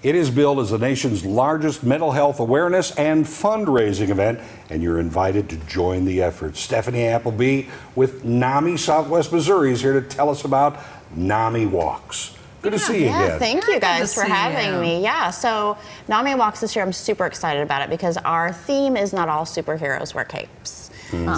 It is billed as the nation's largest mental health awareness and fundraising event, and you're invited to join the effort. Stephanie Appleby with NAMI Southwest Missouri is here to tell us about NAMI Walks. Good to see you again. Thank you guys for having me. Yeah, so NAMI Walks this year, I'm super excited about it because our theme is not all superheroes wear capes.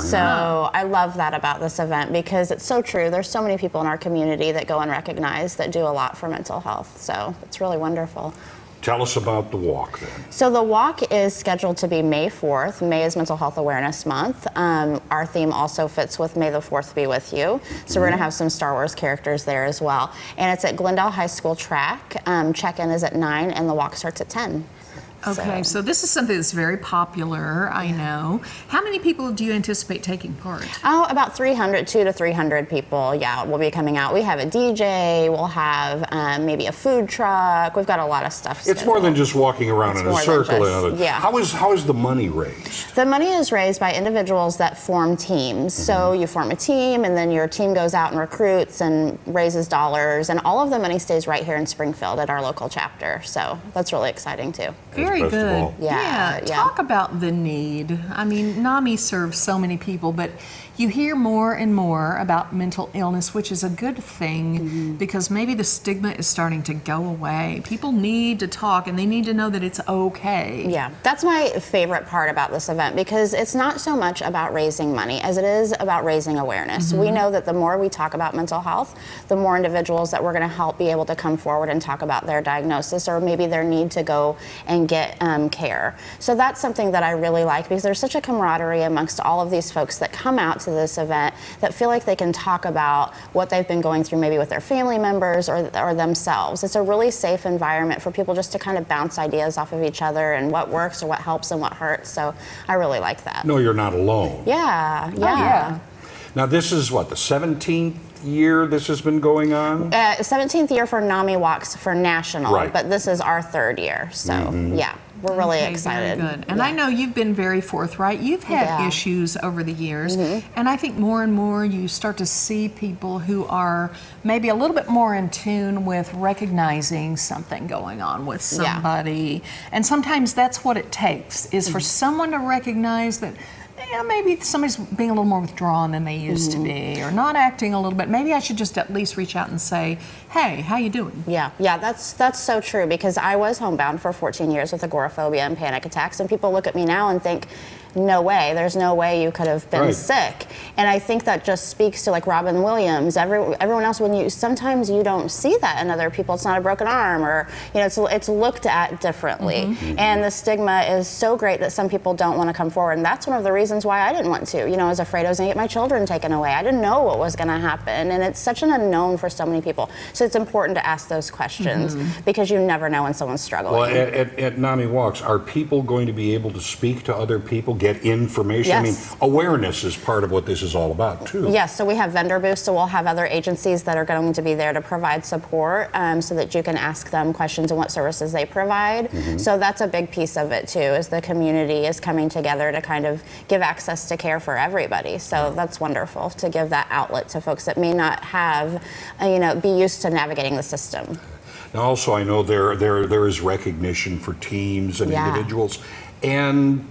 So I love that about this event because it's so true. There's so many people in our community that go unrecognized that do a lot for mental health. So it's really wonderful. Tell us about the walk then. So the walk is scheduled to be May 4th. May is Mental Health Awareness Month. Our theme also fits with May the 4th Be With You. So we're going to have some Star Wars characters there as well. And it's at Glendale High School track. Check-in is at 9 and the walk starts at 10. Okay, so this is something that's very popular, I know. How many people do you anticipate taking part? Oh, about 200 to 300 people, will be coming out. We have a DJ, we'll have maybe a food truck. We've got a lot of stuff scheduled. It's more than just walking around in a circle. How is the money raised? The money is raised by individuals that form teams. So you form a team, and then your team goes out and recruits and raises dollars, and all of the money stays right here in Springfield at our local chapter. So that's really exciting too. Very good. Yeah. Talk about the need. I mean, NAMI serves so many people, but you hear more and more about mental illness, which is a good thing because maybe the stigma is starting to go away. People need to talk and they need to know that it's okay. Yeah, that's my favorite part about this event because it's not so much about raising money as it is about raising awareness. We know that the more we talk about mental health, the more individuals that we're going to help be able to come forward and talk about their diagnosis or maybe their need to go and get care. So that's something that I really like because there's such a camaraderie amongst all of these folks that come out to this event that feel like they can talk about what they've been going through maybe with their family members or themselves. It's a really safe environment for people just to kind of bounce ideas off of each other and what works or what helps and what hurts. So I really like that. No, you're not alone. Yeah. Now this is what, the 17th year this has been going on? 17th year for NAMI Walks for national, but this is our 3rd year. So yeah. We're really excited. Very good. And I know you've been very forthright. You've had issues over the years, and I think more and more you start to see people who are maybe a little bit more in tune with recognizing something going on with somebody. And sometimes that's what it takes, is for someone to recognize that maybe somebody's being a little more withdrawn than they used to be, or not acting a little bit. Maybe I should just at least reach out and say, hey, how you doing? Yeah, that's so true because I was homebound for 14 years with agoraphobia and panic attacks, and people look at me now and think, no way, there's no way you could have been sick. And I think that just speaks to like Robin Williams, everyone else, sometimes you don't see that in other people. It's not a broken arm, or it's looked at differently. And the stigma is so great that some people don't want to come forward. And that's one of the reasons why I didn't want to. I was afraid I was going to get my children taken away. I didn't know what was going to happen. And it's such an unknown for so many people. So it's important to ask those questions because you never know when someone's struggling. Well, at NAMI Walks, are people going to be able to speak to other people, get information? I mean, awareness is part of what this is all about, too. Yes, so we have vendor booths, so we'll have other agencies that are going to be there to provide support so that you can ask them questions on what services they provide. So that's a big piece of it, too, is the community is coming together to kind of give access to care for everybody. So that's wonderful to give that outlet to folks that may not have, be used to navigating the system. Now, also, I know there is recognition for teams and individuals, and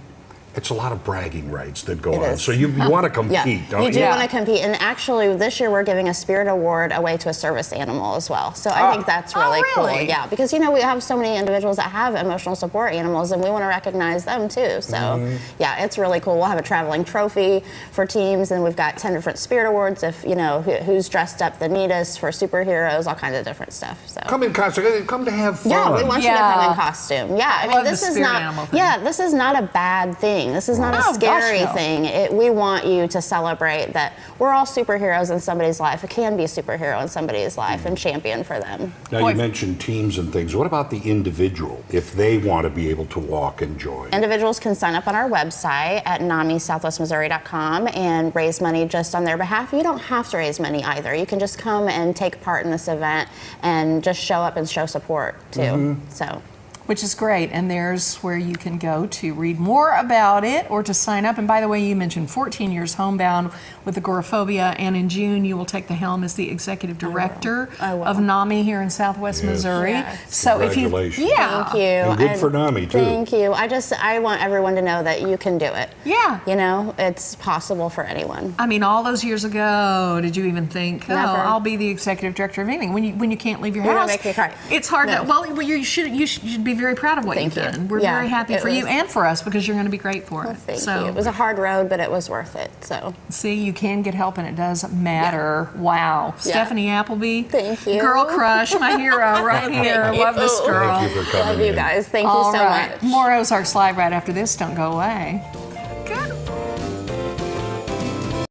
it's a lot of bragging rights that go on. So you want to compete, don't you? You do want to compete. And actually, this year we're giving a Spirit Award away to a service animal as well. So I think that's really cool. Yeah, because, we have so many individuals that have emotional support animals, and we want to recognize them, too. So, yeah, it's really cool. We'll have a traveling trophy for teams, and we've got 10 different Spirit Awards if, who's dressed up the neatest for superheroes, all kinds of different stuff. So come in costume. Come to have fun. Yeah, we want you to come in costume. Yeah, I mean, this is not. Yeah, this is not a bad thing. This is not a scary thing. We want you to celebrate that we're all superheroes in somebody's life. It can be a superhero in somebody's life and champion for them. Now, you mentioned teams and things. What about the individual, if they want to be able to walk and join? Individuals can sign up on our website at NAMISouthwestMissouri.com and raise money just on their behalf. You don't have to raise money either. You can just come and take part in this event and just show up and show support, too. So. which is great. And there's where you can go to read more about it or to sign up. And by the way, you mentioned 14 years homebound with agoraphobia, and in June you will take the helm as the executive director of NAMI here in Southwest Missouri. Yes. So if you, Congratulations. Thank you. And good for NAMI, too. Thank you. I want everyone to know that you can do it. Yeah. You know, it's possible for anyone. I mean, all those years ago, did you even think, Never. I'll be the executive director of anything? When you can't leave your You're house, gonna make me cry. it's hard. No. Well, you should be very proud of what Thank you've you. done. We're Yeah, very happy it for you was- and for us because you're going to be great for it. Thank So you. It was a hard road, but it was worth it. So see, you can get help and it does matter. Wow. Yeah. Stephanie Appleby. Thank you. Girl crush, my hero right here. Thank Love this you. girl. Thank you for coming love you in. guys. Thank All you so right. much. More Ozarks Live right after this. Don't go away.